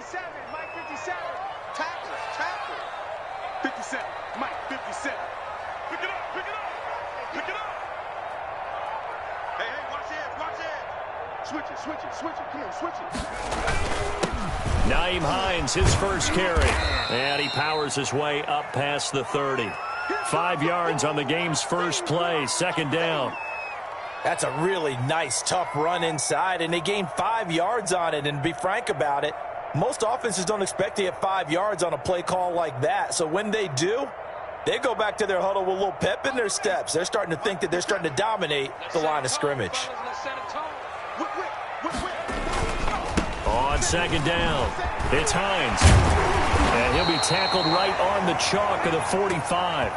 57, Mike 57. Tackle. 57, Mike 57. Pick it up. Hey, watch it. Switch it. Come on, switch it. Nyheim Hines, his first carry. And he powers his way up past the 30. 5 yards on the game's first play, second down. That's a really nice, tough run inside, and they gained 5 yards on it. And to be frank about it, most offenses don't expect to get 5 yards on a play call like that. So when they do, they go back to their huddle with a little pep in their steps. They're starting to think that they're starting to dominate the line of scrimmage. On second down, it's Hines. And he'll be tackled right on the chalk of the 45.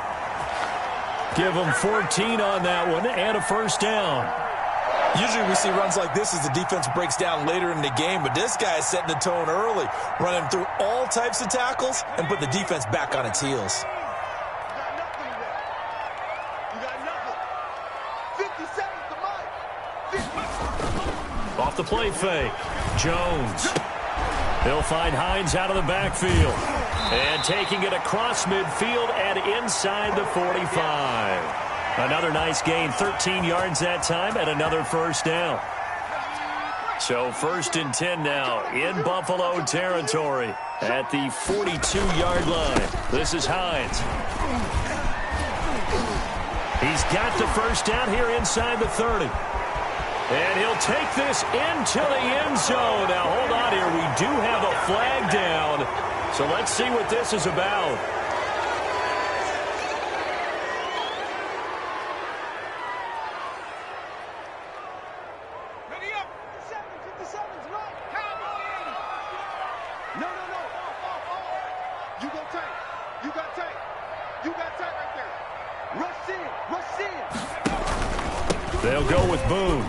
Give him 14 on that one and a first down. Usually we see runs like this as the defense breaks down later in the game, but this guy is setting the tone early, running through all types of tackles and put the defense back on its heels. Off the play fake, Jones. He'll find Hines out of the backfield. And taking it across midfield and inside the 45. Another nice gain, 13 yards that time, and another first down. So 1st and 10 now in Buffalo territory at the 42-yard line. This is Hines. He's got the first down here inside the 30. And he'll take this into the end zone. Now, hold on here. We do have a flag down. So let's see what this is about. Ready up. 57's right. Cowboys. No. You go tight. You got tight right there. Rush in. They'll go with Boone.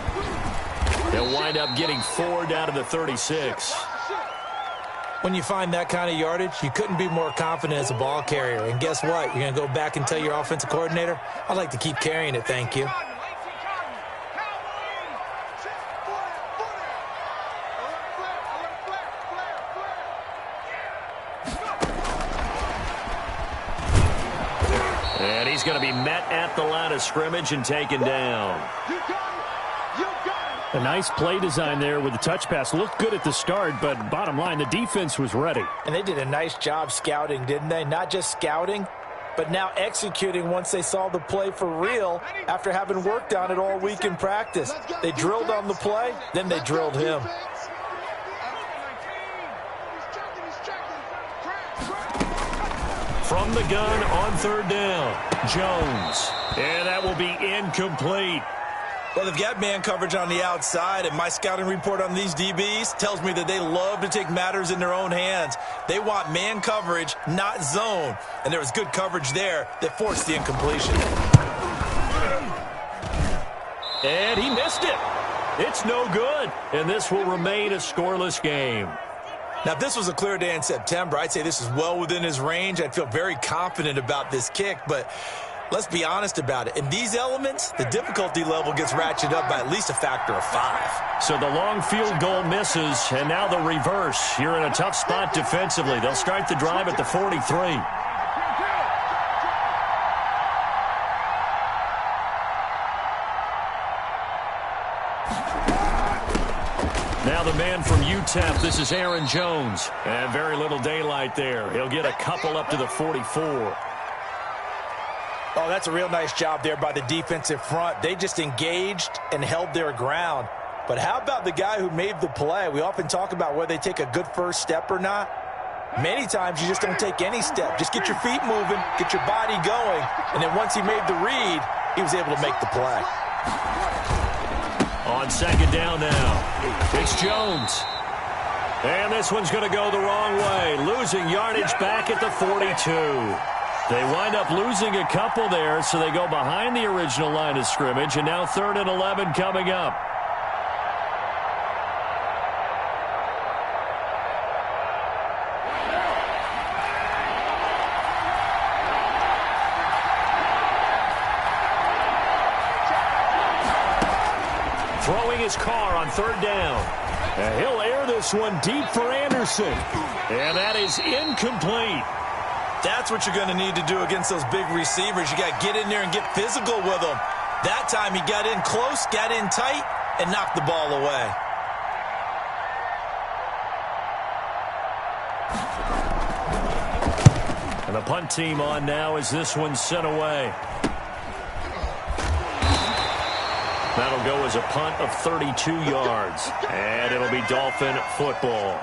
They'll wind up getting 4 down to the 36. When you find that kind of yardage, you couldn't be more confident as a ball carrier. And guess what? You're going to go back and tell your offensive coordinator, I'd like to keep carrying it, thank you. And he's going to be met at the line of scrimmage and taken down. A nice play design there with the touch pass. Looked good at the start, but bottom line, the defense was ready. And they did a nice job scouting, didn't they? Not just scouting, but now executing once they saw the play for real after having worked on it all week in practice. They drilled on the play, then they drilled him. From the gun on 3rd down, Jones. And that will be incomplete. Well, they've got man coverage on the outside, and my scouting report on these DBs tells me that they love to take matters in their own hands. They want man coverage, not zone. And there was good coverage there that forced the incompletion. And he missed it. It's no good. And this will remain a scoreless game. Now, if this was a clear day in September, I'd say this is well within his range. I'd feel very confident about this kick, but let's be honest about it. In these elements, the difficulty level gets ratcheted up by at least a factor of 5. So the long field goal misses, and now the reverse. You're in a tough spot defensively. They'll start the drive at the 43. Now the man from UTEP, this is Aaron Jones. And very little daylight there. He'll get a couple up to the 44. Oh, that's a real nice job there by the defensive front. They just engaged and held their ground. But how about the guy who made the play? We often talk about whether they take a good first step or not. Many times you just don't take any step. Just get your feet moving, get your body going, and then once he made the read, he was able to make the play. On 2nd down now, it's Jones. And this one's going to go the wrong way, losing yardage back at the 42. They wind up losing a couple there, so they go behind the original line of scrimmage, and now 3rd and 11 coming up. Throwing his car on third down. And he'll air this one deep for Anderson. And that is incomplete. That's what you're going to need to do against those big receivers. You got to get in there and get physical with them. That time he got in close, got in tight, and knocked the ball away. And the punt team on now as this one's sent away. That'll go as a punt of 32 yards. And it'll be Dolphin football.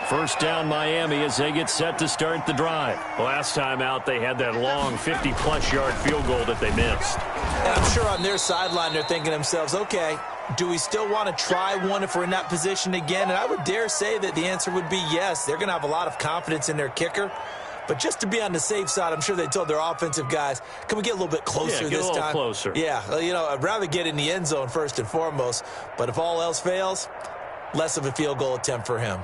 First down Miami as they get set to start the drive. Last time out they had that long 50-plus yard field goal that they missed. And I'm sure on their sideline they're thinking to themselves, okay, do we still want to try one if we're in that position again? And I would dare say that the answer would be yes. They're going to have a lot of confidence in their kicker. But just to be on the safe side, I'm sure they told their offensive guys, can we get a little bit closer this time? Get a little closer. Yeah, I'd rather get in the end zone first and foremost. But if all else fails, less of a field goal attempt for him.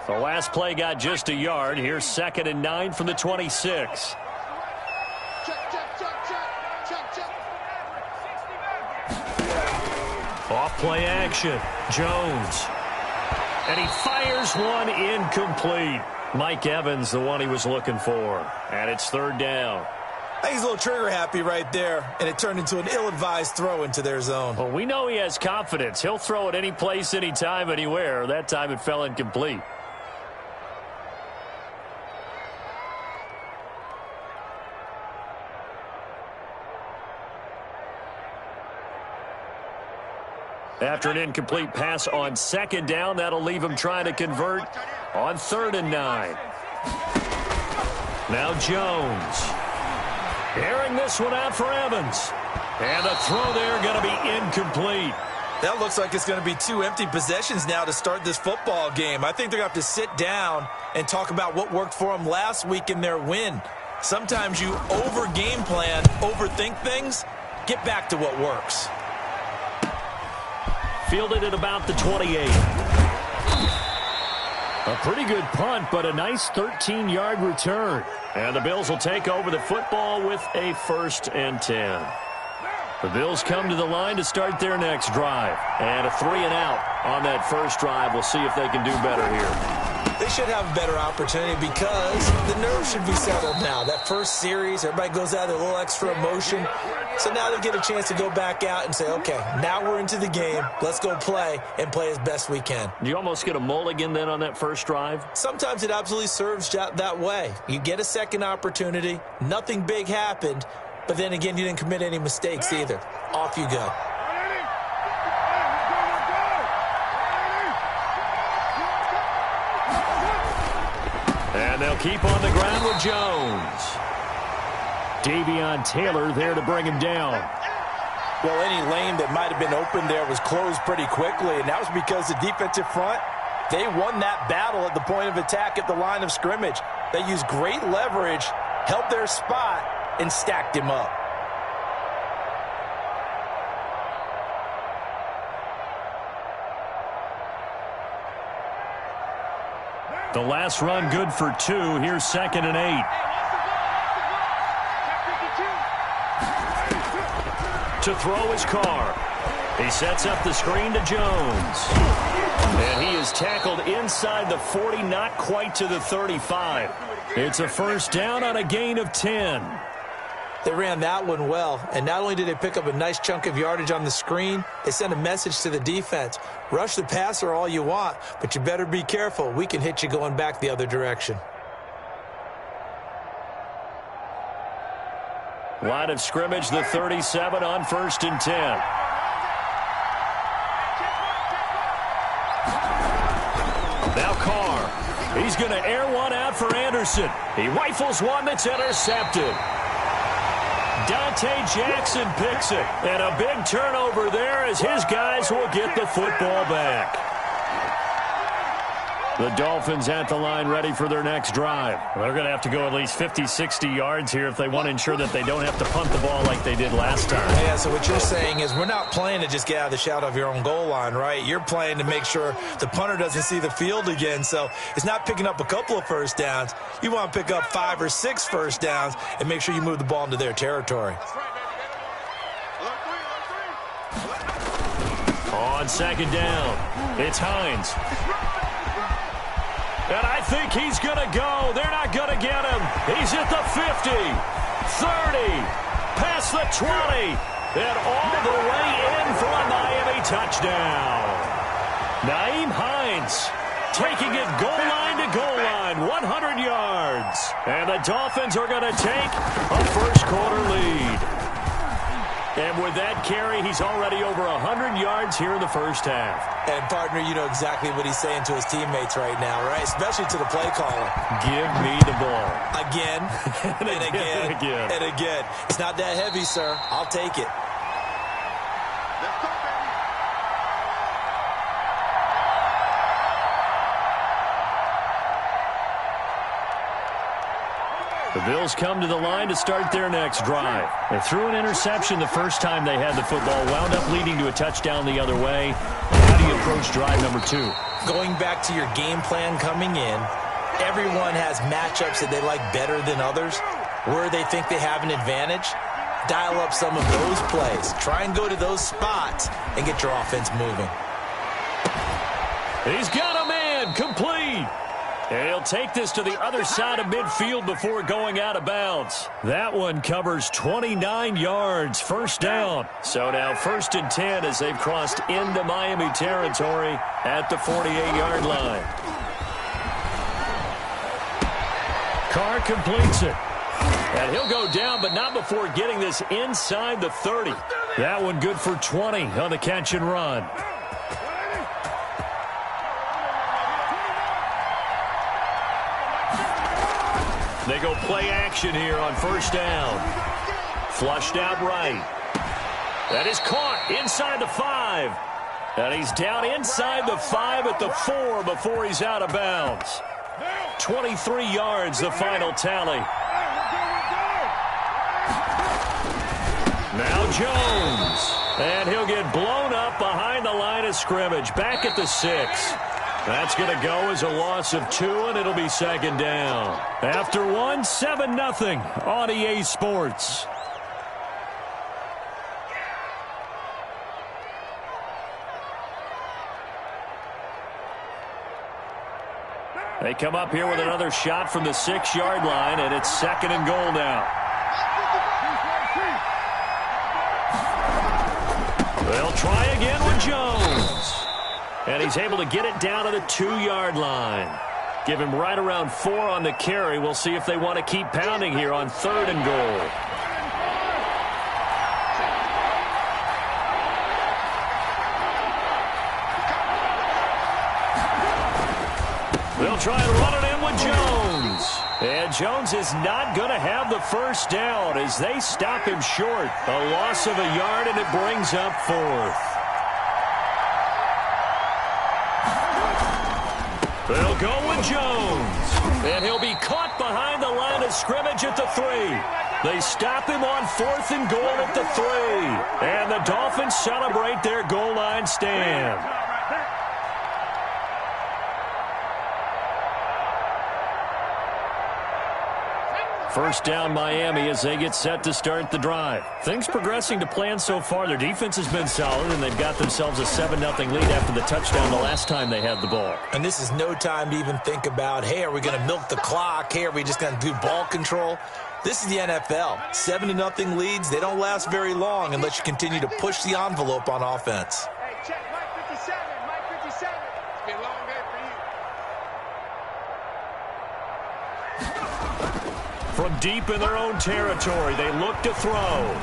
The last play got just a yard. Here's 2nd and 9 from the 26. Off play action. Jones. And he fires one incomplete. Mike Evans, the one he was looking for. And it's 3rd down. I think he's a little trigger happy right there, and it turned into an ill-advised throw into their zone. Well, we know he has confidence. He'll throw it any place, anytime, anywhere. That time it fell incomplete. After an incomplete pass on 2nd down, that'll leave him trying to convert on 3rd and 9. Now Jones. Airing this one out for Evans. And the throw there going to be incomplete. That looks like it's going to be 2 empty possessions now to start this football game. I think they're going to have to sit down and talk about what worked for them last week in their win. Sometimes you over-game plan, overthink things. Get back to what works. Fielded at about the 28. A pretty good punt, but a nice 13-yard return. And the Bills will take over the football with a 1st and 10. The Bills come to the line to start their next drive. And a 3-and-out on that first drive. We'll see if they can do better here. They should have a better opportunity because the nerves should be settled now. That first series, everybody goes out with a little extra emotion. So now they get a chance to go back out and say, okay, now we're into the game. Let's go play and play as best we can. Do you almost get a mulligan then on that first drive? Sometimes it absolutely serves that way. You get a second opportunity. Nothing big happened. But then again, you didn't commit any mistakes either. Off you go. And they'll keep on the ground with Jones. Davion Taylor there to bring him down. Well, any lane that might have been open there was closed pretty quickly, and that was because the defensive front, they won that battle at the point of attack at the line of scrimmage. They used great leverage, held their spot, and stacked him up. The last run good for 2. Here's 2nd and 8. To throw his car. He sets up the screen to Jones. And he is tackled inside the 40, not quite to the 35. It's a 1st down on a gain of 10. They ran that one well, and not only did they pick up a nice chunk of yardage on the screen, they sent a message to the defense. Rush the passer all you want, but you better be careful. We can hit you going back the other direction. Line of scrimmage, the 37 on 1st and 10. Now Carr. He's going to air one out for Anderson. He rifles one that's intercepted. Dante Jackson picks it. And a big turnover there as his guys will get the football back. The Dolphins at the line ready for their next drive. They're going to have to go at least 50, 60 yards here if they want to ensure that they don't have to punt the ball like they did last time. Yeah, so what you're saying is we're not playing to just get out of the shadow of your own goal line, right? You're playing to make sure the punter doesn't see the field again. So it's not picking up a couple of first downs. You want to pick up 5 or 6 first downs and make sure you move the ball into their territory. On second down, it's Hines. And I think he's going to go. They're not going to get him. He's at the 50, 30, past the 20, and all the way in for a Miami touchdown. Nyheim Hines taking it goal line to goal line, 100 yards. And the Dolphins are going to take a first quarter lead. And with that carry, he's already over 100 yards here in the first half. And, partner, you know exactly what he's saying to his teammates right now, right? Especially to the play caller. Give me the ball. Again, and again, and again. It's not that heavy, sir. I'll take it. Let's go, baby. The Bills come to the line to start their next drive. They threw an interception the first time they had the football, wound up leading to a touchdown the other way. How do you approach drive number 2? Going back to your game plan coming in, everyone has matchups that they like better than others. Where they think they have an advantage, dial up some of those plays. Try and go to those spots and get your offense moving. He's got a man, complete. And he'll take this to the other side of midfield before going out of bounds. That one covers 29 yards, first down. So now 1st and 10 as they've crossed into Miami territory at the 48-yard line. Carr completes it. And he'll go down, but not before getting this inside the 30. That one good for 20 on the catch and run. They go play action here on first down. Flushed out right. That is caught inside the 5. And he's down inside the 5 at the 4 before he's out of bounds. 23 yards, the final tally. Now Jones. And he'll get blown up behind the line of scrimmage. Back at the 6. That's going to go as a loss of 2, and it'll be second down. After 1, 7-0 on EA Sports. They come up here with another shot from the 6-yard line, and it's 2nd and goal now. They'll try again with Jones. And he's able to get it down to the 2-yard line. Give him right around 4 on the carry. We'll see if they want to keep pounding here on 3rd and goal. They'll try and run it in with Jones. And Jones is not going to have the first down as they stop him short. A loss of a yard, and it brings up 4th. They'll go with Jones. And he'll be caught behind the line of scrimmage at the 3. They stop him on 4th and goal at the 3. And the Dolphins celebrate their goal line stand. First down Miami as they get set to start the drive. Things progressing to plan so far. Their defense has been solid, and they've got themselves a 7-0 lead after the touchdown the last time they had the ball. And this is no time to even think about, hey, are we going to milk the clock? Hey, are we just going to do ball control? This is the NFL. 7-0 leads, they don't last very long unless you continue to push the envelope on offense. Hey, check Mike 57. Mike 57. It's been a long day for you. From deep in their own territory, they look to throw.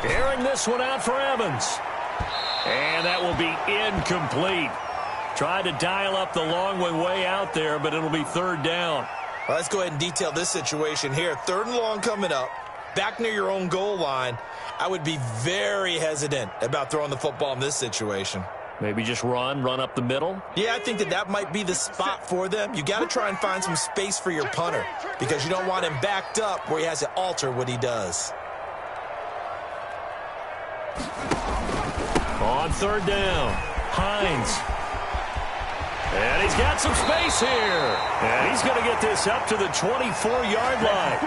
Airing this one out for Evans. And that will be incomplete. Tried to dial up the long one way out there, but it'll be 3rd down. Well, let's go ahead and detail this situation here. 3rd and long coming up. Back near your own goal line. I would be very hesitant about throwing the football in this situation. Maybe just run up the middle. Yeah, I think that might be the spot for them. You got to try and find some space for your punter because you don't want him backed up where he has to alter what he does. On third down, Hines. And he's got some space here. And he's going to get this up to the 24-yard line.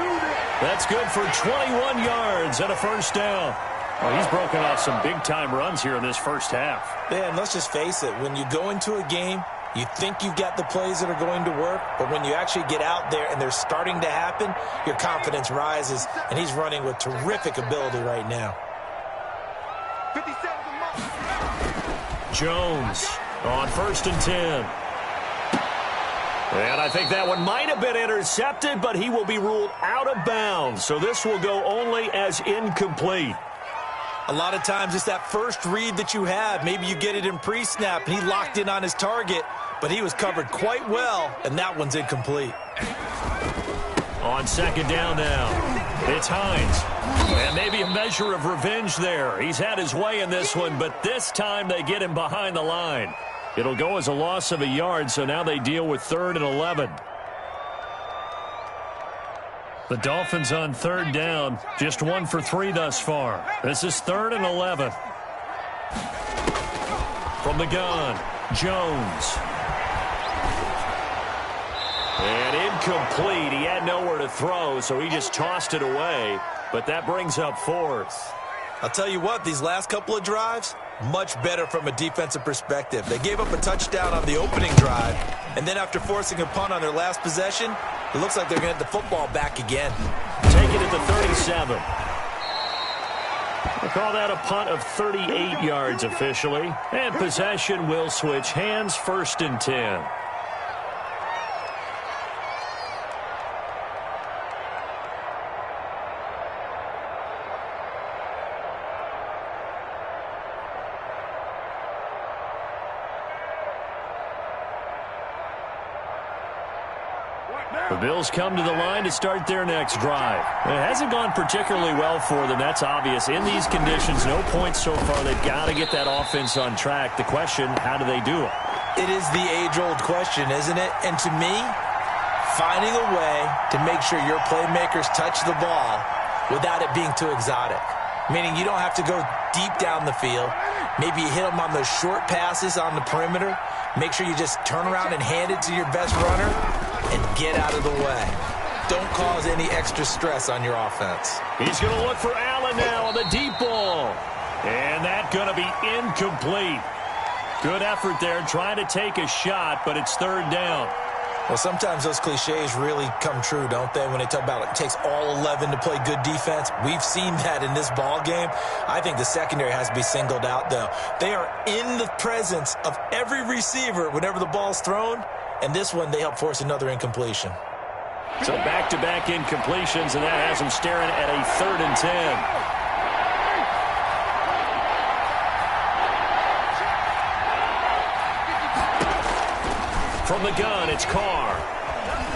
That's good for 21 yards and a first down. Well, he's broken off some big-time runs here in this first half. Yeah, and let's just face it. When you go into a game, you think you've got the plays that are going to work, but when you actually get out there and they're starting to happen, your confidence rises, and he's running with terrific ability right now. 57 Jones on 1st and 10. And I think that one might have been intercepted, but he will be ruled out of bounds. So this will go only as incomplete. A lot of times it's that first read that you have. Maybe you get it in pre-snap, and he locked in on his target, but he was covered quite well, and that one's incomplete. On 2nd down now, it's Hines. And maybe a measure of revenge there. He's had his way in this one, but this time they get him behind the line. It'll go as a loss of a yard, so now they deal with 3rd and 11. The Dolphins on 3rd down, just 1 for 3 thus far. This is 3rd and 11. From the gun, Jones. And incomplete. He had nowhere to throw, so he just tossed it away. But that brings up 4th. I'll tell you what, these last couple of drives, much better from a defensive perspective. They gave up a touchdown on the opening drive, and then after forcing a punt on their last possession, it looks like they're going to get the football back again. Take it at the 37. We'll call that a punt of 38 yards officially. And possession will switch hands, 1st and 10. The Bills come to the line to start their next drive. It hasn't gone particularly well for them. That's obvious. In these conditions, no points so far. They've got to get that offense on track. The question, how do they do it? It is the age-old question, isn't it? And to me, finding a way to make sure your playmakers touch the ball without it being too exotic. Meaning you don't have to go deep down the field. Maybe you hit them on those short passes on the perimeter. Make sure you just turn around and hand it to your best runner and get out of the way. Don't cause any extra stress on your offense. He's going to look for Allen now on the deep ball. And that's going to be incomplete. Good effort there trying to take a shot, but it's 3rd down. Well, sometimes those cliches really come true, don't they? When they talk about it takes all 11 to play good defense. We've seen that in this ball game. I think the secondary has to be singled out, though. They are in the presence of every receiver whenever the ball's thrown, and this one they help force another incompletion. So back-to-back incompletions, and that has them staring at a 3rd and 10. From the gun, it's Carr.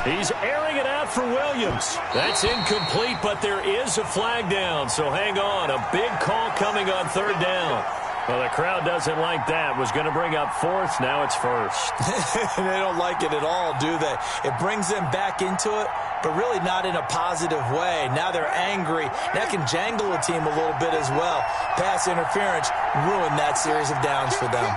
He's airing it out for Williams. That's incomplete, but there is a flag down, so hang on. A big call coming on 3rd down. Well, the crowd doesn't like that. Was going to bring up 4th. Now it's 1st. They don't like it at all, do they? It brings them back into it, but really not in a positive way. Now they're angry. That can jangle a team a little bit as well. Pass interference ruined that series of downs for them.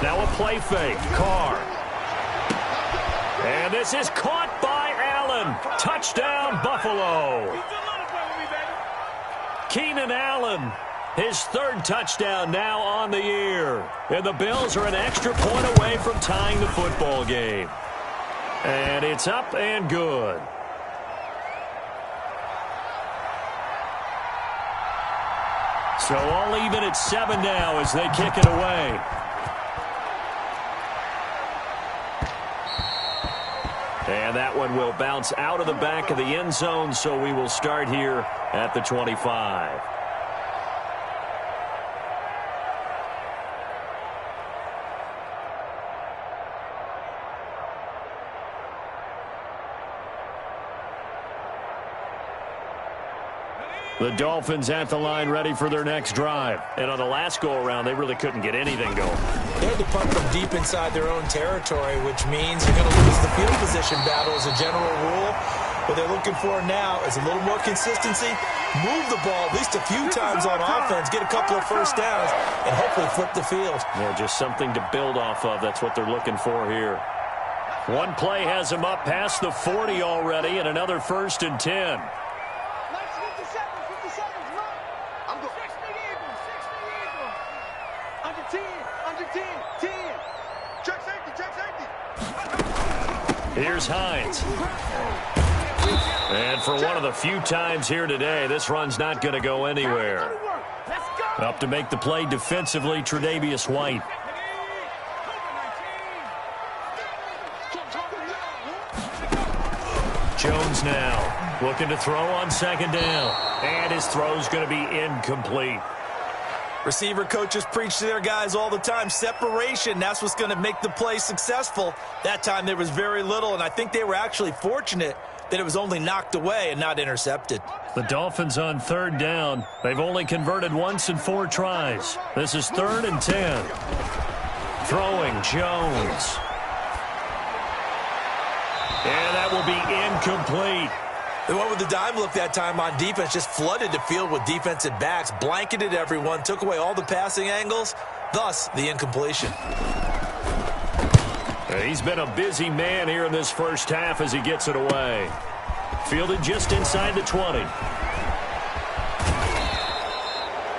Now a play fake. Carr. And this is caught by Allen. Touchdown, Buffalo. Keenan Allen, his 3rd touchdown now on the year. And the Bills are an extra point away from tying the football game. And it's up and good. So all even at 7 now as they kick it away. And that one will bounce out of the back of the end zone, so we will start here at the 25. The Dolphins at the line ready for their next drive. And on the last go-around, they really couldn't get anything going. They had to punt from deep inside their own territory, which means you're going to lose the field position battle as a general rule. What they're looking for now is a little more consistency, move the ball at least a few times on offense, get a couple of first downs, and hopefully flip the field. Yeah, just something to build off of. That's what they're looking for here. One play has them up past the 40 already, and another 1st and 10. Here's Hines. And for one of the few times here today, this run's not going to go anywhere. Up to make the play defensively, Tre'Davious White. Jones now looking to throw on 2nd down. And his throw's going to be incomplete. Receiver coaches preach to their guys all the time. Separation, that's what's going to make the play successful. That time there was very little, and I think they were actually fortunate that it was only knocked away and not intercepted. The Dolphins on 3rd down. They've only converted once in 4 tries. This is 3rd and 10. Throwing Jones. And that will be incomplete. They went with the dime look that time on defense, just flooded the field with defensive backs, blanketed everyone, took away all the passing angles, thus the incompletion. He's been a busy man here in this first half as he gets it away. Fielded just inside the 20.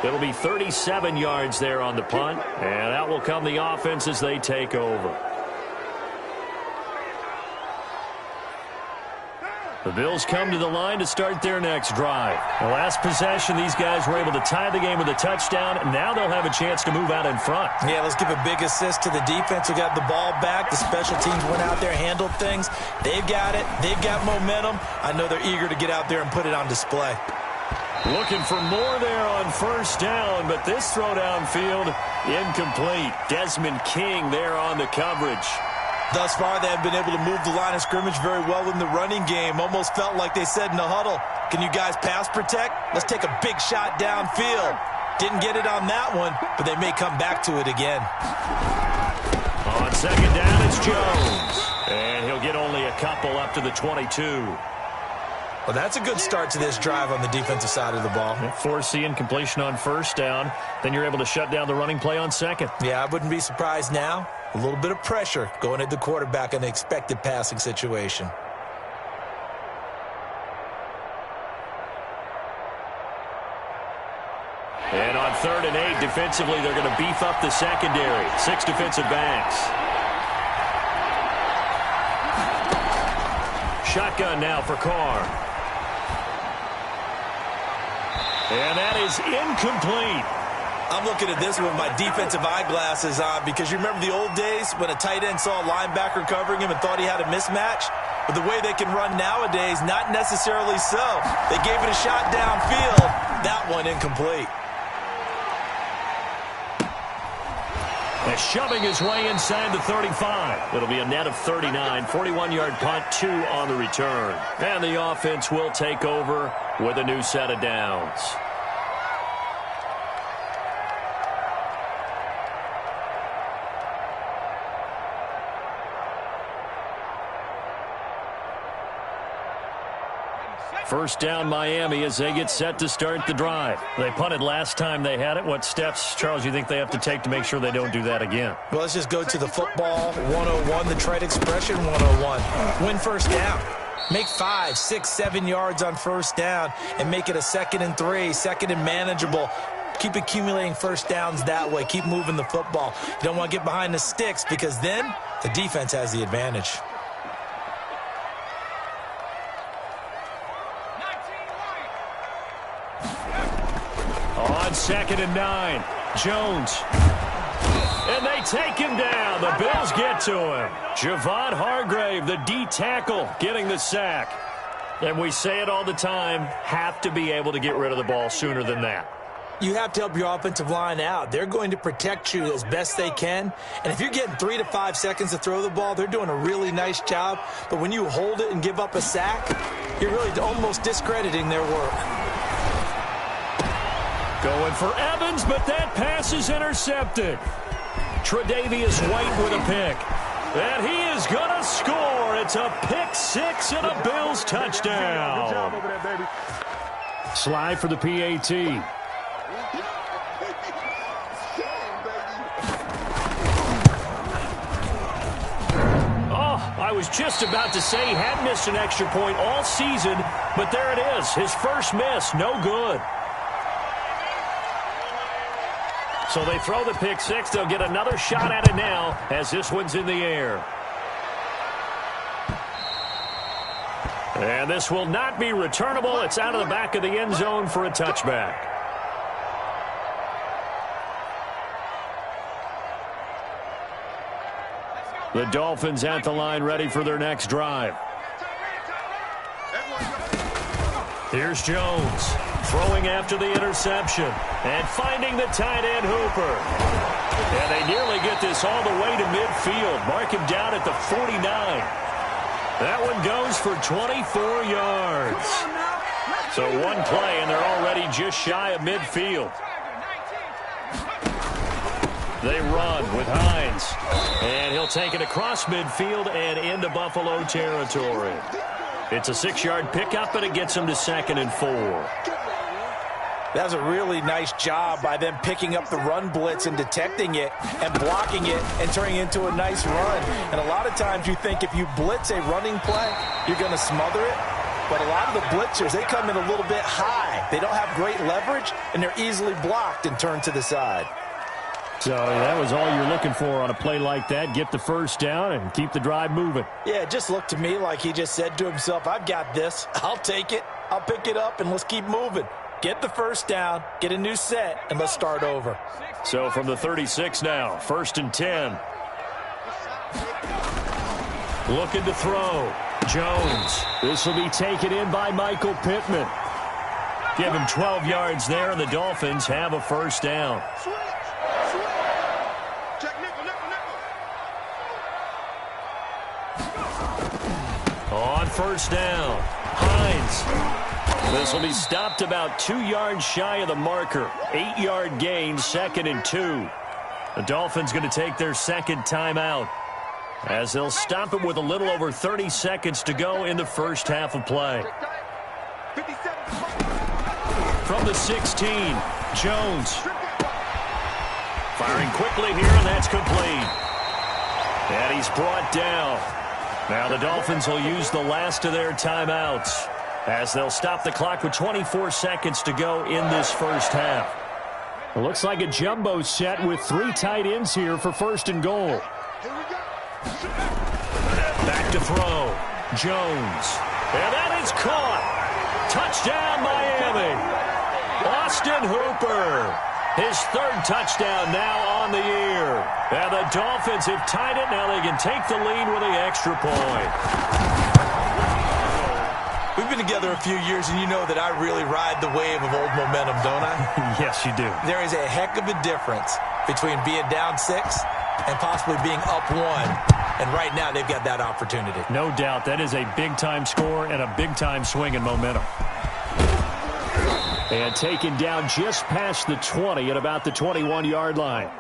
It'll be 37 yards there on the punt, and out will come the offense as they take over. The Bills come to the line to start their next drive. The last possession, these guys were able to tie the game with a touchdown, and now they'll have a chance to move out in front. Yeah, let's give a big assist to the defense who got the ball back. The special teams went out there, handled things. They've got it. They've got momentum. I know they're eager to get out there and put it on display. Looking for more there on 1st down, but this throw downfield, incomplete. Desmond King there on the coverage. Thus far, they have been able to move the line of scrimmage very well in the running game. Almost felt like they said in the huddle, can you guys pass protect? Let's take a big shot downfield. Didn't get it on that one, but they may come back to it again. On 2nd down, it's Jones. And he'll get only a couple up to the 22. Well, that's a good start to this drive on the defensive side of the ball. Force the incompletion on 1st down. Then you're able to shut down the running play on 2nd. Yeah, I wouldn't be surprised now. A little bit of pressure going at the quarterback in an expected passing situation. And on 3rd and 8, defensively, they're going to beef up the secondary. 6 defensive backs. Shotgun now for Carr. And that is incomplete. I'm looking at this with my defensive eyeglasses on because you remember the old days when a tight end saw a linebacker covering him and thought he had a mismatch? But the way they can run nowadays, not necessarily so. They gave it a shot downfield. That one incomplete. And shoving his way inside the 35. It'll be a net of 39. 41-yard punt, 2 on the return. And the offense will take over with a new set of downs. First down, Miami, as they get set to start the drive. They punted last time they had it. What steps, Charles, you think they have to take to make sure they don't do that again? Well, let's just go to the football 101, the trade expression 101. Win 1st down. Make 5, 6, 7 yards on 1st down and make it a 2nd and 3, 2nd and manageable. Keep accumulating 1st downs that way. Keep moving the football. You don't want to get behind the sticks because then the defense has the advantage. On 2nd and 9, Jones. And they take him down. The Bills get to him. Javon Hargrave, the D tackle, getting the sack. And we say it all the time, have to be able to get rid of the ball sooner than that. You have to help your offensive line out. They're going to protect you as best they can. And if you're getting 3 to 5 seconds to throw the ball, they're doing a really nice job. But when you hold it and give up a sack, you're really almost discrediting their work. Going for Evans, but that pass is intercepted. Tre'Davious White with a pick. And he is going to score. It's a pick six and a Bills touchdown. Good job over there, baby. Slide for the PAT. I was just about to say he had missed an extra point all season, but there it is. His first miss, no good. So they throw the pick six. They'll get another shot at it now as this one's in the air. And this will not be returnable. It's out of the back of the end zone for a touchback. The Dolphins at the line ready for their next drive. Here's Jones throwing after the interception and finding the tight end Hooper. And they nearly get this all the way to midfield. Mark him down at the 49. That one goes for 24 yards. So one play and they're already just shy of midfield. They run with Hines. And he'll take it across midfield and into Buffalo territory. It's a 6-yard pickup, and it gets him to 2nd and 4. That was a really nice job by them picking up the run blitz and detecting it and blocking it and turning it into a nice run. And a lot of times you think if you blitz a running play, you're going to smother it. But a lot of the blitzers, they come in a little bit high. They don't have great leverage, and they're easily blocked and turned to the side. So that was all you're looking for on a play like that. Get the first down and keep the drive moving. Yeah, it just looked to me like he just said to himself, I've got this. I'll take it. I'll pick it up, and let's keep moving. Get the first down, get a new set, and let's start over. So from the 36 now, 1st and 10. Looking to throw. Jones. This will be taken in by Michael Pittman. Give him 12 yards there, and the Dolphins have a first down. On first down, Hines. This will be stopped about 2 yards shy of the marker. 8-yard gain, 2nd and 2. The Dolphins going to take their second timeout as they'll stop it with a little over 30 seconds to go in the first half of play. From the 16, Jones. Firing quickly here, and that's complete. And he's brought down. Now the Dolphins will use the last of their timeouts as they'll stop the clock with 24 seconds to go in this first half. It looks like a jumbo set with 3 tight ends here for 1st and goal. Back to throw. Jones. And that is caught. Touchdown, Miami. Austin Hooper. His 3rd touchdown now on the year. And the Dolphins have tied it. Now they can take the lead with the extra point. We've been together a few years, and you know that I really ride the wave of old momentum, don't I? Yes, you do. There is a heck of a difference between being down 6 and possibly being up 1. And right now, they've got that opportunity. No doubt. That is a big-time score and a big-time swing in momentum. And taken down just past the 20 at about the 21-yard line.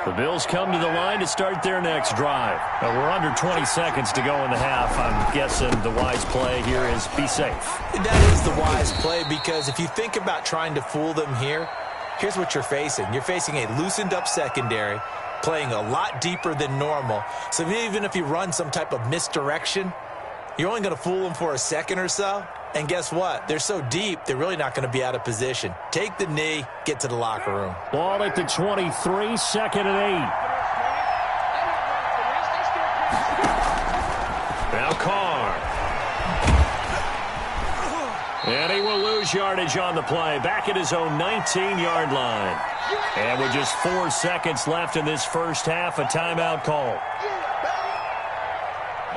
The Bills come to the line to start their next drive. Now we're under 20 seconds to go in the half. I'm guessing the wise play here is be safe. That is the wise play, because if you think about trying to fool them here, here's what you're facing. You're facing a loosened up secondary, playing a lot deeper than normal. So even if you run some type of misdirection, you're only going to fool them for a second or so. And guess what? They're so deep, they're really not going to be out of position. Take the knee, get to the locker room. Ball at the 23, 2nd and 8. Now Carr. And he will lose yardage on the play. Back at his own 19-yard line. And with just 4 seconds left in this first half, a timeout call.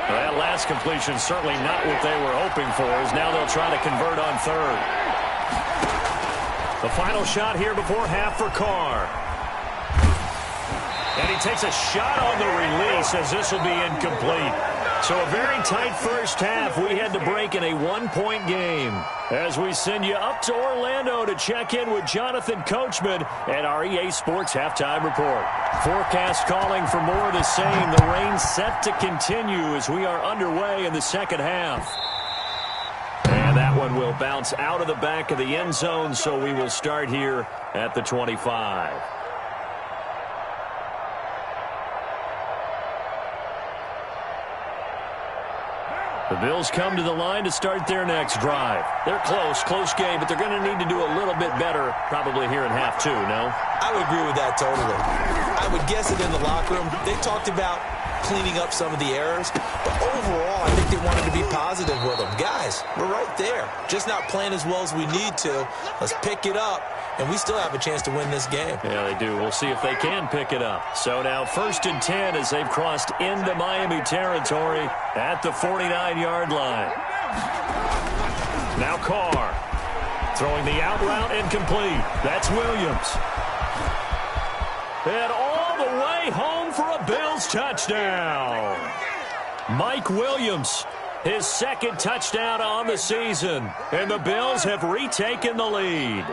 That last completion certainly not what they were hoping for, as now they'll try to convert on 3rd. The final shot here before half for Carr. And he takes a shot on the release as this will be incomplete. So a very tight first half. We had to break in a one-point game. As we send you up to Orlando to check in with Jonathan Coachman and our EA Sports Halftime Report. Forecast calling for more of the same. The rain set to continue as we are underway in the second half. And that one will bounce out of the back of the end zone, so we will start here at the 25. The Bills come to the line to start their next drive. They're close game, but they're going to need to do a little bit better probably here in half two, no? I would agree with that totally. I would guess it in the locker room. They talked about cleaning up some of the errors, but overall, I think they wanted to be positive with them. Guys, we're right there. Just not playing as well as we need to. Let's pick it up, and we still have a chance to win this game. Yeah, they do. We'll see if they can pick it up. So now 1st and 10 as they've crossed into Miami territory at the 49-yard line. Now Carr throwing the out route incomplete. That's Williams. And all the way home for a Bills touchdown. Mike Williams, his second touchdown on the season. And the Bills have retaken the lead.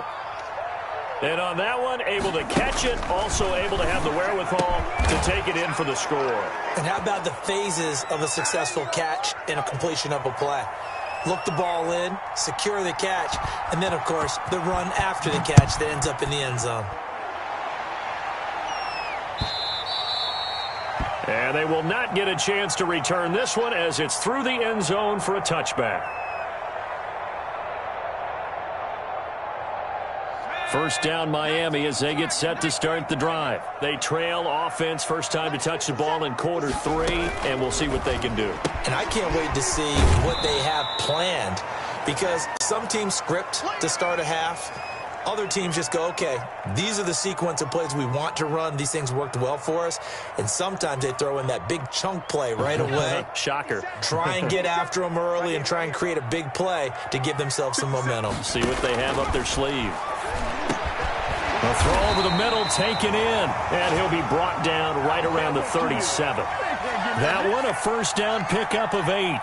And on that one, able to catch it, also able to have the wherewithal to take it in for the score. And how about the phases of a successful catch and a completion of a play? Look the ball in, secure the catch, and then, of course, the run after the catch that ends up in the end zone. And they will not get a chance to return this one as it's through the end zone for a touchback. First down Miami as they get set to start the drive. They trail offense, first time to touch the ball in quarter 3, and we'll see what they can do. And I can't wait to see what they have planned, because some teams script to start a half. Other teams just go, okay, these are the sequence of plays we want to run. These things worked well for us. And sometimes they throw in that big chunk play right away. Shocker. Try and get after them early and try and create a big play to give themselves some momentum. See what they have up their sleeve. A throw over the middle, taken in, and he'll be brought down right around the 37. That one, a first down pickup of 8.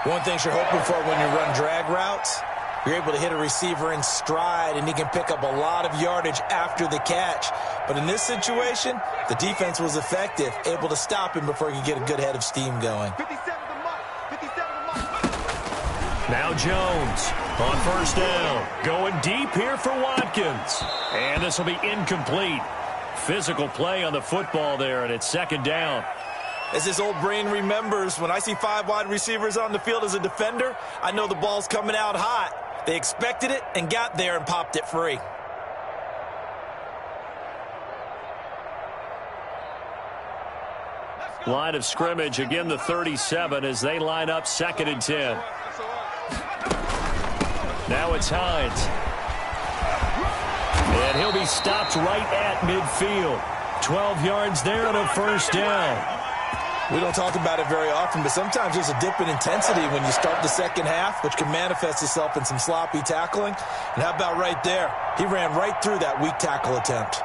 One thing you're hoping for when you run drag routes, you're able to hit a receiver in stride, and he can pick up a lot of yardage after the catch. But in this situation, the defense was effective, able to stop him before he could get a good head of steam going. 57 to Mike. 57 to Mike. Now Jones on first down. Going deep here for Watkins. And this will be incomplete. Physical play on the football there, and it's second down. As his old brain remembers, when I see 5 wide receivers on the field as a defender, I know the ball's coming out hot. They expected it and got there and popped it free. Line of scrimmage, again the 37 as they line up 2nd and 10. Now it's Hines. And he'll be stopped right at midfield. 12 yards there and a first down. We don't talk about it very often, but sometimes there's a dip in intensity when you start the second half, which can manifest itself in some sloppy tackling. And how about right there? He ran right through that weak tackle attempt.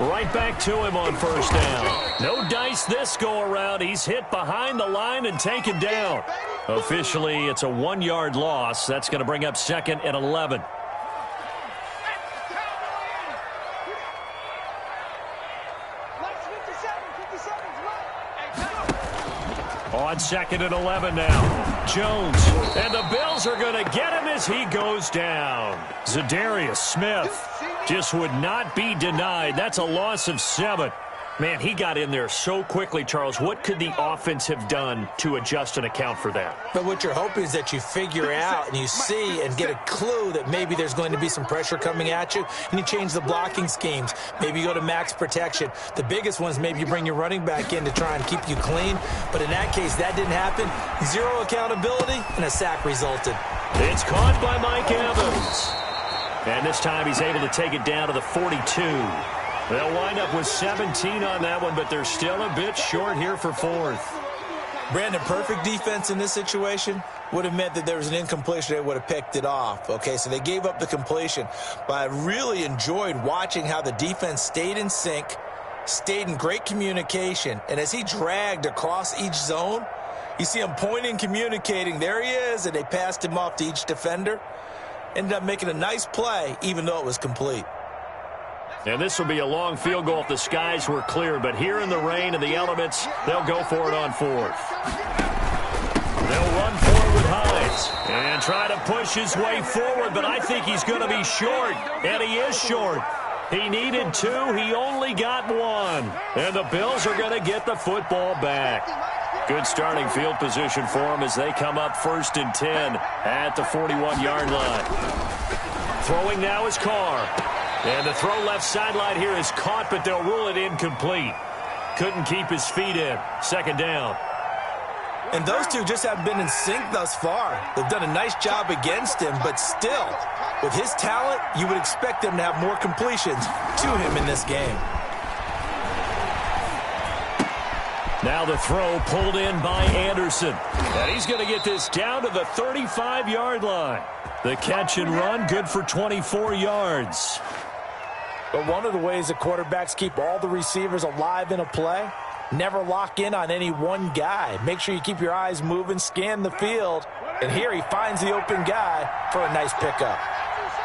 Right back to him on first down. No dice this go-around. He's hit behind the line and taken down. Officially, it's a 1-yard loss. That's going to bring up 2nd and 11. On 2nd and 11 now. Jones. And the Bills are going to get him as he goes down. Zadarius Smith just would not be denied. That's a loss of 7. Man, he got in there so quickly, Charles. What could the offense have done to adjust and account for that? But what you're hoping is that you figure out and you see and get a clue that maybe there's going to be some pressure coming at you, and you change the blocking schemes. Maybe you go to max protection. The biggest one is maybe you bring your running back in to try and keep you clean. But in that case, that didn't happen. 0 accountability, and a sack resulted. It's caught by Mike Evans. And this time he's able to take it down to the 42. They'll wind up with 17 on that one, but they're still a bit short here for 4th. Brandon, perfect defense in this situation would have meant that there was an incompletion. They would have picked it off. Okay, so they gave up the completion. But I really enjoyed watching how the defense stayed in sync, stayed in great communication. And as he dragged across each zone, you see him pointing, communicating. There he is, and they passed him off to each defender. Ended up making a nice play, even though it was complete. And this will be a long field goal if the skies were clear. But here in the rain and the elements, they'll go for it on fourth. They'll run for it with Hines and try to push his way forward. But I think he's going to be short. And he is short. He needed two. He only got one. And the Bills are going to get the football back. Good starting field position for them as they come up 1st and 10 at the 41-yard line. Throwing now is Carr. And the throw left sideline here is caught, but they'll rule it incomplete. Couldn't keep his feet in. 2nd down. And those two just haven't been in sync thus far. They've done a nice job against him, but still, with his talent, you would expect them to have more completions to him in this game. Now the throw pulled in by Anderson. And he's going to get this down to the 35-yard line. The catch and run, good for 24 yards. But one of the ways the quarterbacks keep all the receivers alive in a play, never lock in on any one guy. Make sure you keep your eyes moving, scan the field. And here he finds the open guy for a nice pickup.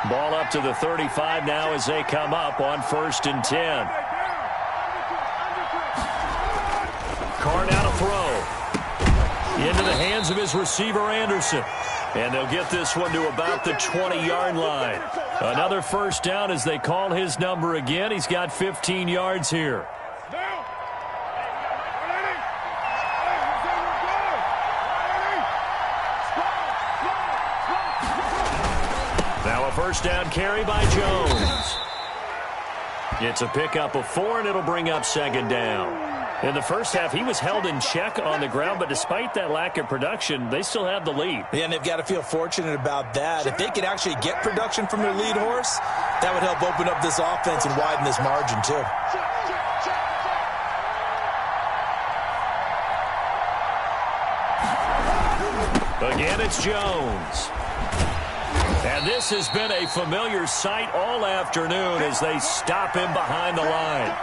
Ball up to the 35 now as they come up on 1st and 10. Carr now to throw. Into the hands of his receiver, Anderson. And they'll get this one to about the 20-yard line. Another 1st down as they call his number again. He's got 15 yards here. Now a 1st down carry by Jones. It's a pickup of 4, and it'll bring up 2nd down. In the first half, he was held in check on the ground, but despite that lack of production, they still have the lead. Yeah, and they've got to feel fortunate about that. If they could actually get production from their lead horse, that would help open up this offense and widen this margin, too. Again, it's Jones. And this has been a familiar sight all afternoon as they stop him behind the line.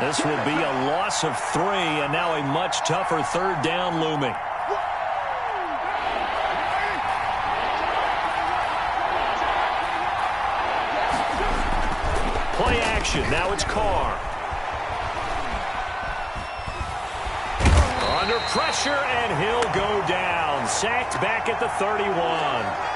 This will be a loss of 3, and now a much tougher 3rd down looming. Play action. Now it's Carr. Under pressure, and he'll go down. Sacked back at the 31.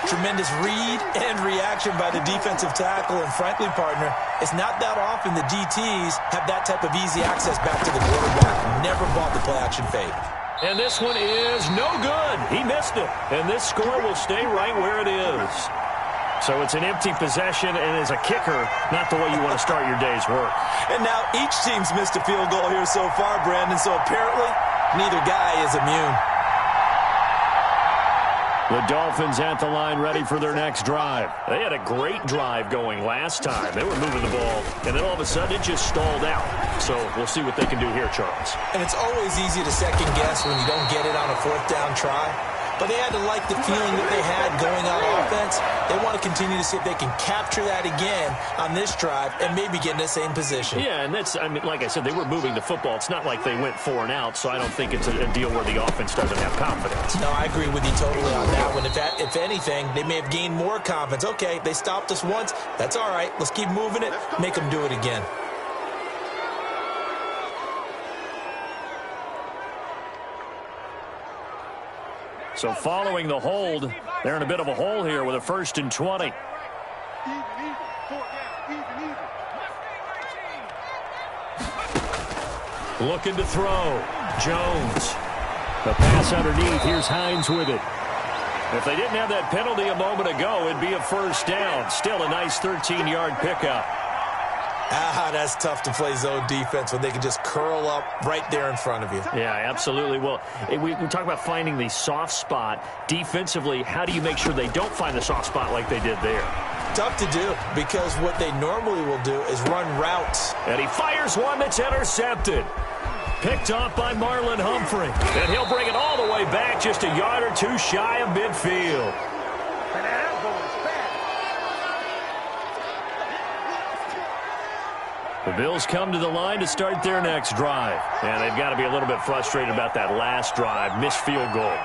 Tremendous read and reaction by the defensive tackle, and frankly, partner, it's not that often the DTs have that type of easy access back to the quarterback. Never bought the play-action fake. And this one is no good. He missed it. And this score will stay right where it is. So it's an empty possession, and as a kicker, not the way you want to start your day's work. And now each team's missed a field goal here so far, Brandon, so apparently neither guy is immune. The Dolphins at the line ready for their next drive. They had a great drive going last time. They were moving the ball, and then all of a sudden it just stalled out. So we'll see what they can do here, Charles. And it's always easy to second guess when you don't get it on a 4th down try. But they had to like the feeling that they had going on offense. They want to continue to see if they can capture that again on this drive and maybe get in the same position. Yeah, and that's, I mean, like I said, they were moving the football. It's not like they went 4 and out, so I don't think it's a deal where the offense doesn't have confidence. No, I agree with you totally on that one. If anything, they may have gained more confidence. Okay, they stopped us once. That's all right. Let's keep moving it. Make them do it again. So following the hold, they're in a bit of a hole here with a 1st and 20. Looking to throw. Jones. The pass underneath. Here's Hines with it. If they didn't have that penalty a moment ago, it'd be a 1st down. Still a nice 13-yard pickup. That's tough to play zone defense when they can just curl up right there in front of you. Yeah, absolutely. Well, we talk about finding the soft spot. Defensively, how do you make sure they don't find the soft spot like they did there? Tough to do because what they normally will do is run routes. And he fires one that's intercepted. picked off by Marlon Humphrey. And he'll bring it all the way back just a yard or two shy of midfield. The Bills come to the line to start their next drive. And they've got to be a little bit frustrated about that last drive. Missed field goal.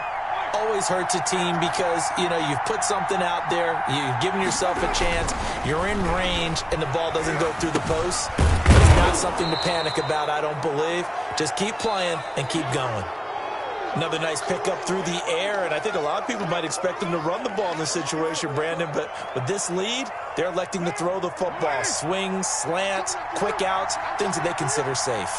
Always hurts a team because, you've put something out there. You've given yourself a chance. You're in range, and the ball doesn't go through the post. It's not something to panic about, I don't believe. Just keep playing and keep going. Another nice pickup through the air, and I think a lot of people might expect them to run the ball in this situation, Brandon, but with this lead, they're electing to throw the football. Swings, slants, quick outs, things that they consider safe.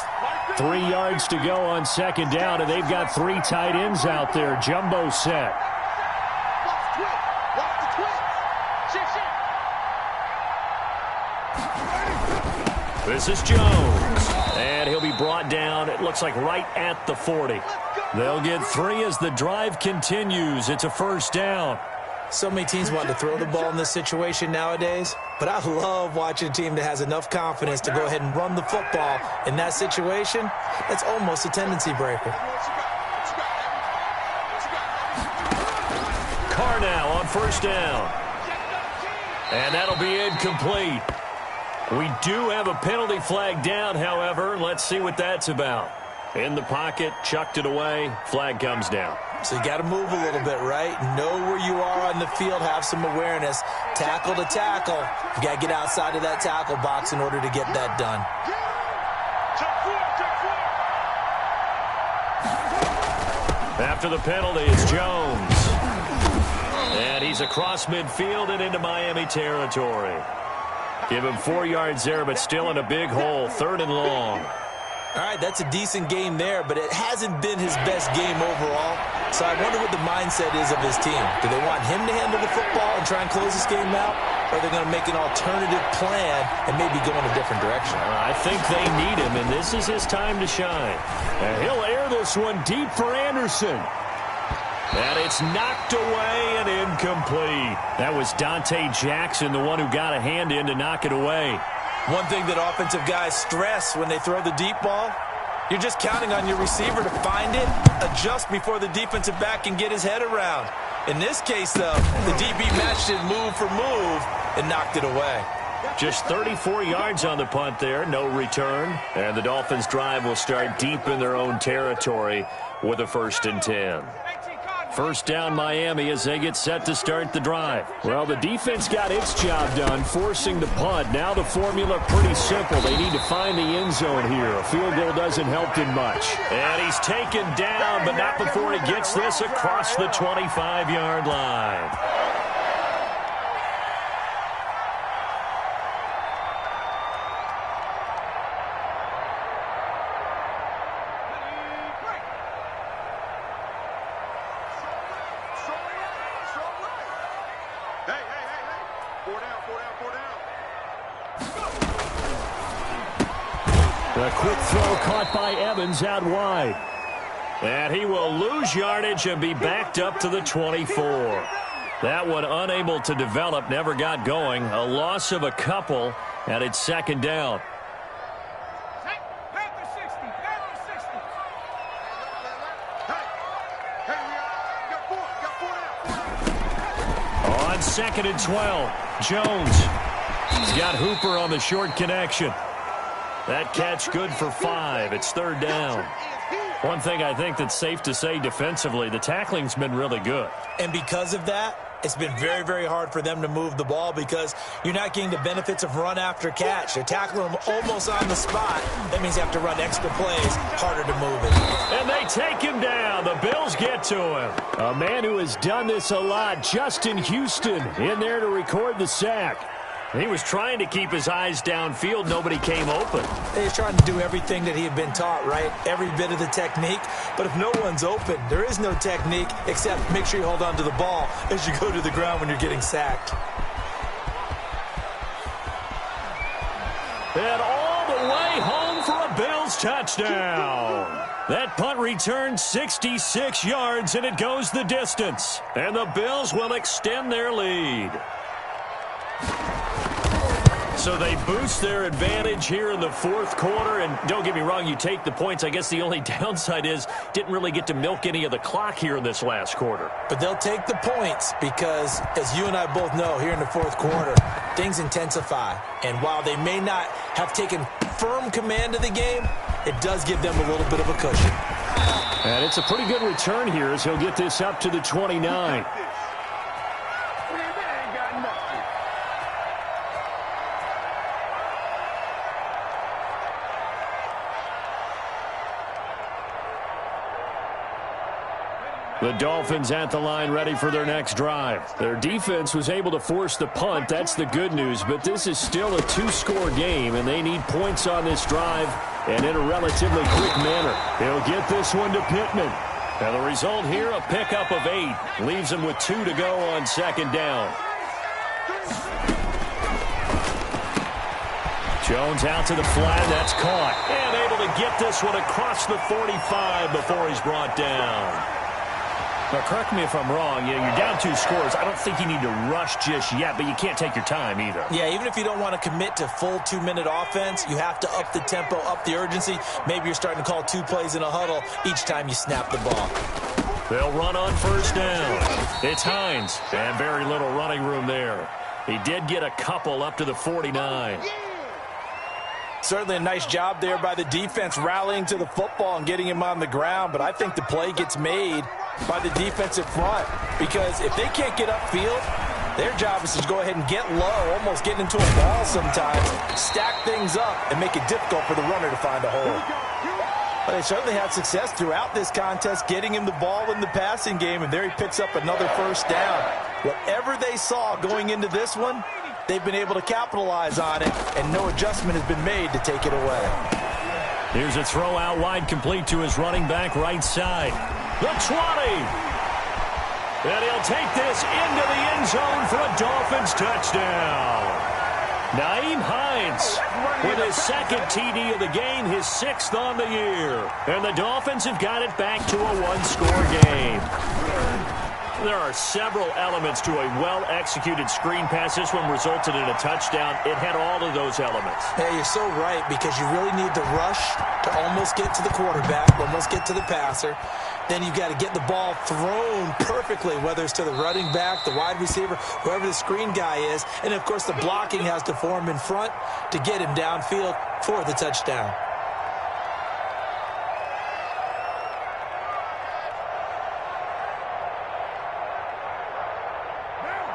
3 yards to go on second down, and they've got 3 tight ends out there. Jumbo set. This is Jones, and he'll be brought down, it looks like right at the 40. They'll get 3 as the drive continues. It's a first down. So many teams want to throw the ball in this situation nowadays, but I love watching a team that has enough confidence to go ahead and run the football. In that situation, that's almost a tendency breaker. Carr now on first down. And that'll be incomplete. We do have a penalty flag down, however. Let's see what that's about. In the pocket, chucked it away, flag comes down. So you got to move a little bit, right? Know where you are on the field, have some awareness. Tackle to tackle. You got to get outside of that tackle box in order to get that done. After the penalty, it's Jones. And he's across midfield and into Miami territory. Give him 4 yards there, but still in a big hole. 3rd and long. All right, that's a decent game there, but it hasn't been his best game overall. So I wonder what the mindset is of his team. Do they want him to handle the football and try and close this game out? Or are they going to make an alternative plan and maybe go in a different direction? I think they need him, and this is his time to shine. And he'll air this one deep for Anderson. And it's knocked away and incomplete. That was Dante Jackson, the one who got a hand in to knock it away. One thing that offensive guys stress when they throw the deep ball, you're just counting on your receiver to find it, adjust before the defensive back can get his head around. In this case, though, the DB matched it move for move and knocked it away. Just 34 yards on the punt there, no return. And the Dolphins' drive will start deep in their own territory with a 1st and 10. First down Miami as they get set to start the drive. Well, the defense got its job done, forcing the punt. Now the formula pretty simple. They need to find the end zone here. A field goal doesn't help them much. And he's taken down, but not before he gets this across the 25-yard line. A quick throw caught by Evans out wide. And he will lose yardage and be backed up to the 24. That one unable to develop, never got going. A loss of a couple, and it's 2nd down. On 2nd and 12, Jones. He's got Hooper on the short connection. That catch good for 5. It's 3rd down. One thing I think that's safe to say defensively, the tackling's been really good. And because of that, it's been very, very hard for them to move the ball because you're not getting the benefits of run after catch. They're tackling them almost on the spot. That means you have to run extra plays, harder to move it. And they take him down. The Bills get to him. A man who has done this a lot, Justin Houston, in there to record the sack. He was trying to keep his eyes downfield. Nobody came open. He's trying to do everything that he had been taught, right? Every bit of the technique. But if no one's open, there is no technique except make sure you hold on to the ball as you go to the ground when you're getting sacked. And all the way home for a Bills touchdown. That punt returned 66 yards, and it goes the distance. And the Bills will extend their lead. So they boost their advantage here in the fourth quarter. And don't get me wrong, you take the points. I guess the only downside is didn't really get to milk any of the clock here in this last quarter. But they'll take the points because, as you and I both know, here in the fourth quarter, things intensify. And while they may not have taken firm command of the game, it does give them a little bit of a cushion. And it's a pretty good return here as he'll get this up to the 29. The Dolphins at the line ready for their next drive. Their defense was able to force the punt. That's the good news. But this is still a two-score game, and they need points on this drive and in a relatively quick manner. He'll get this one to Pittman. And the result here, a pickup of 8. Leaves him with 2 to go on second down. Jones out to the flat. That's caught. And able to get this one across the 45 before he's brought down. Now, correct me if I'm wrong. You're down 2 scores. I don't think you need to rush just yet, but you can't take your time either. Yeah, even if you don't want to commit to full 2-minute offense, you have to up the tempo, up the urgency. Maybe you're starting to call 2 plays in a huddle each time you snap the ball. They'll run on first down. It's Hines, and very little running room there. He did get a couple up to the 49. Certainly a nice job there by the defense rallying to the football and getting him on the ground, but I think the play gets made by the defensive front because if they can't get upfield, their job is to go ahead and get low, almost get into a ball sometimes, stack things up, and make it difficult for the runner to find a hole. But they certainly had success throughout this contest getting him the ball in the passing game, and there he picks up another first down. Whatever they saw going into this one, they've been able to capitalize on it, and no adjustment has been made to take it away. Here's a throw out wide complete to his running back right side. The 20. And he'll take this into the end zone for a Dolphins touchdown. Nyheim Hines with his second TD of the game, his 6th on the year. And the Dolphins have got it back to a 1-score game. There are several elements to a well-executed screen pass. This one resulted in a touchdown. It had all of those elements. Yeah, you're so right because you really need the rush to almost get to the quarterback, almost get to the passer. Then you've got to get the ball thrown perfectly, whether it's to the running back, the wide receiver, whoever the screen guy is. And, of course, the blocking has to form in front to get him downfield for the touchdown.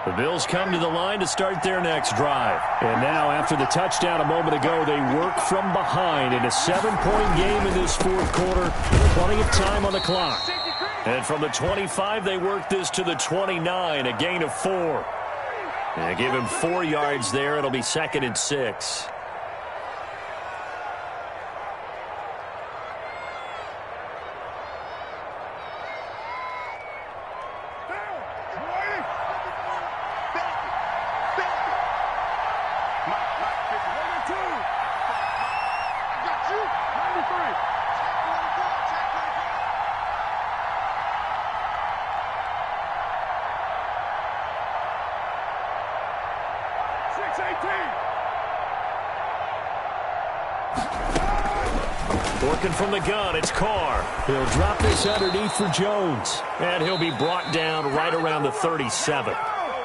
The Bills come to the line to start their next drive. And now, after the touchdown a moment ago, they work from behind in a 7-point game in this fourth quarter. Plenty of time on the clock. And from the 25, they work this to the 29, a gain of 4. And give him 4 yards there. It'll be 2nd and 6. Working from the gun, it's Carr. He'll drop this underneath for Jones. And he'll be brought down right around the 37.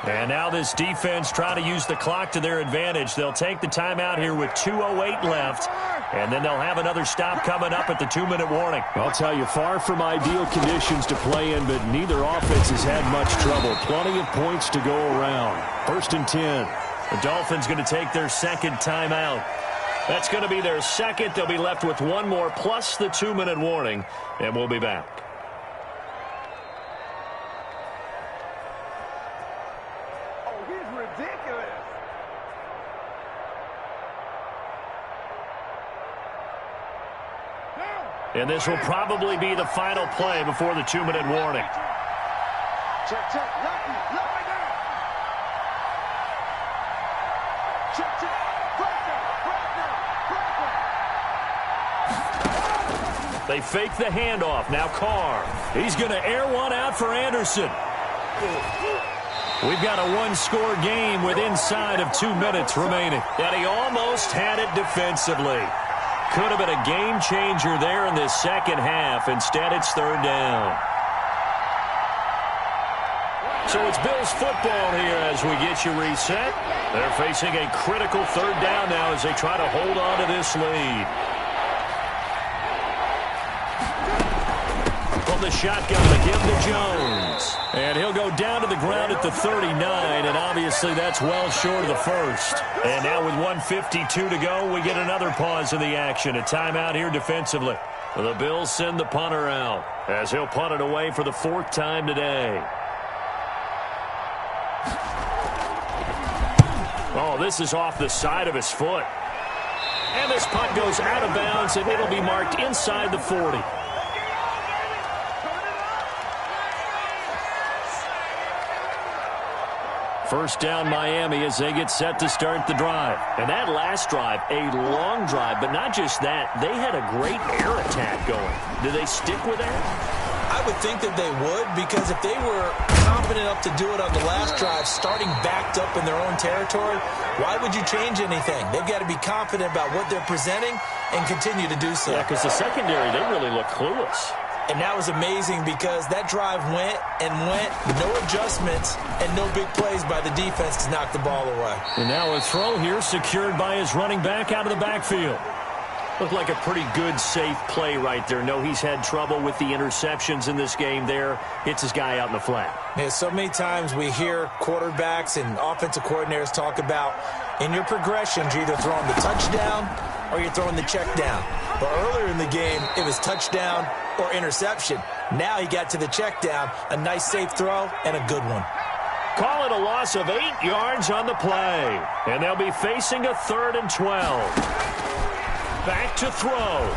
And now this defense trying to use the clock to their advantage. They'll take the timeout here with 2:08 left. And then they'll have another stop coming up at the 2-minute warning. I'll tell you, far from ideal conditions to play in, but neither offense has had much trouble. Plenty of points to go around. 1st and 10. The Dolphins going to take their 2nd timeout. That's going to be their 2nd. They'll be left with 1 more plus the 2-minute warning, and we'll be back. Oh, he's ridiculous. And this will probably be the final play before the 2-minute warning. Check, check, lucky, right there. Check, check, They fake the handoff. Now Carr. He's going to air one out for Anderson. We've got a one-score game with inside of 2 minutes remaining. And he almost had it defensively. Could have been a game changer there in this second half. Instead, it's third down. So it's Bills football here as we get you reset. They're facing a critical third down now as they try to hold on to this lead. From the shotgun to give to Jones. And he'll go down to the ground at the 39, and obviously that's well short of the first. And now with 1:52 to go, we get another pause in the action. A timeout here defensively. The Bills send the punter out as he'll punt it away for the 4th time today. Oh, this is off the side of his foot. And this punt goes out of bounds, and it'll be marked inside the 40. First down Miami as they get set to start the drive. And that last drive, a long drive, but not just that. They had a great air attack going. Do they stick with that? I would think that they would, because if they were confident enough to do it on the last drive, starting backed up in their own territory, why would you change anything? They've got to be confident about what they're presenting and continue to do so. Yeah, because the secondary, they really look clueless. And that was amazing because that drive went and went, no adjustments, and no big plays by the defense to knock the ball away. And now a throw here secured by his running back out of the backfield. Looked like a pretty good, safe play right there. No, he's had trouble with the interceptions in this game there. Hits his guy out in the flat. Yeah, so many times we hear quarterbacks and offensive coordinators talk about in your progressions, you're either throwing the touchdown or you're throwing the check down. But earlier in the game, it was touchdown or interception. Now he got to the check down, a nice safe throw, and a good one. Call it a loss of 8 yards on the play. And they'll be facing a 3rd and 12. Back to throw.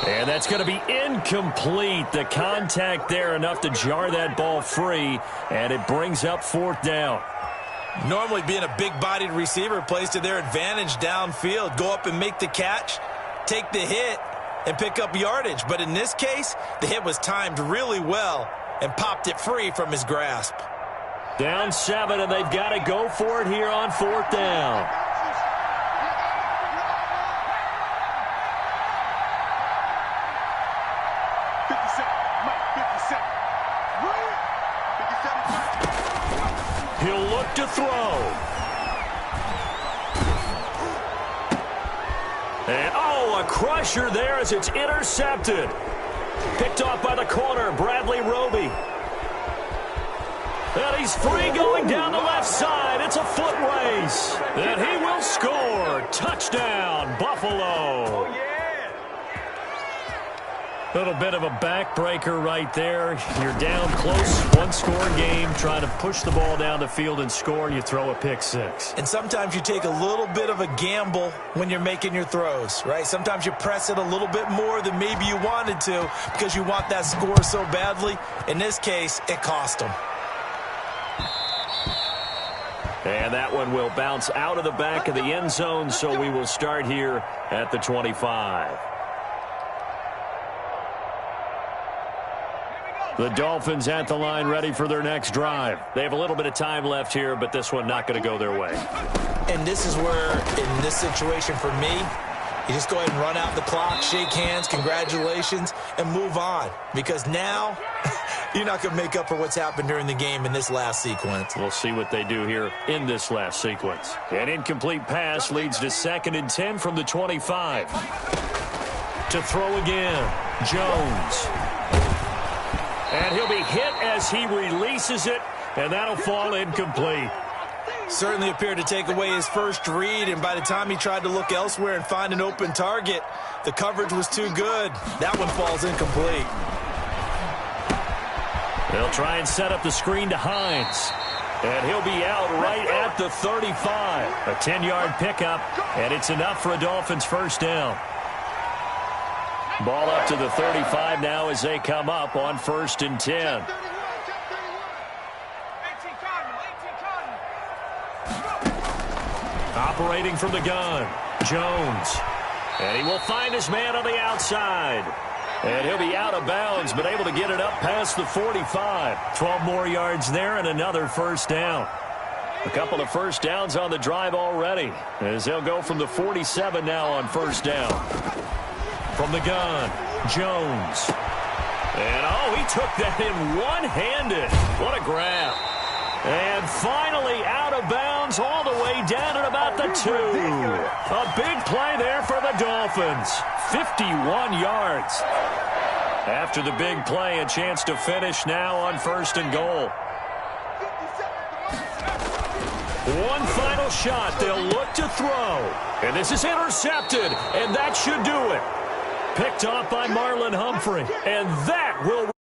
And that's going to be incomplete. The contact there enough to jar that ball free, and it brings up 4th down. Normally being a big-bodied receiver plays to their advantage downfield. Go up and make the catch, take the hit, and pick up yardage. But in this case, the hit was timed really well and popped it free from his grasp. Down 7, and they've got to go for it here on 4th down. He'll look to throw. And, oh, a crusher there as it's intercepted. Picked off by the corner, Bradley Roby. And he's free going down the left side. It's a foot race. And he will score. Touchdown, Buffalo. Oh, yeah. Little bit of a backbreaker right there. You're down close, one-score game, trying to push the ball down the field and score, and you throw a pick six. And sometimes you take a little bit of a gamble when you're making your throws, right? Sometimes you press it a little bit more than maybe you wanted to because you want that score so badly. In this case, it cost them. And that one will bounce out of the back of the end zone, so we will start here at the 25. The Dolphins at the line ready for their next drive. They have a little bit of time left here, but this one not going to go their way. And this is where, in this situation for me, you just go ahead and run out the clock, shake hands, congratulations, and move on. Because now, you're not going to make up for what's happened during the game in this last sequence. We'll see what they do here in this last sequence. An incomplete pass leads to 2nd and 10 from the 25. To throw again, Jones. And he'll be hit as he releases it, and that'll fall incomplete. Certainly appeared to take away his first read, and by the time he tried to look elsewhere and find an open target, the coverage was too good. That one falls incomplete. They'll try and set up the screen to Hines. And he'll be out right at the 35. A 10-yard pickup, and it's enough for a Dolphins first down. Ball up to the 35 now as they come up on 1st and 10. Operating from the gun, Jones. And he will find his man on the outside. And he'll be out of bounds, but able to get it up past the 45. 12 more yards there and another first down. A couple of first downs on the drive already, as they'll go from the 47 now on first down. From the gun, Jones. And, he took that in one-handed. What a grab. And finally out of bounds all the way down at about the 2. A big play there for the Dolphins. 51 yards. After the big play, a chance to finish now on first and goal. One final shot. They'll look to throw. And this is intercepted. And that should do it. Picked off by Marlon Humphrey. And that will...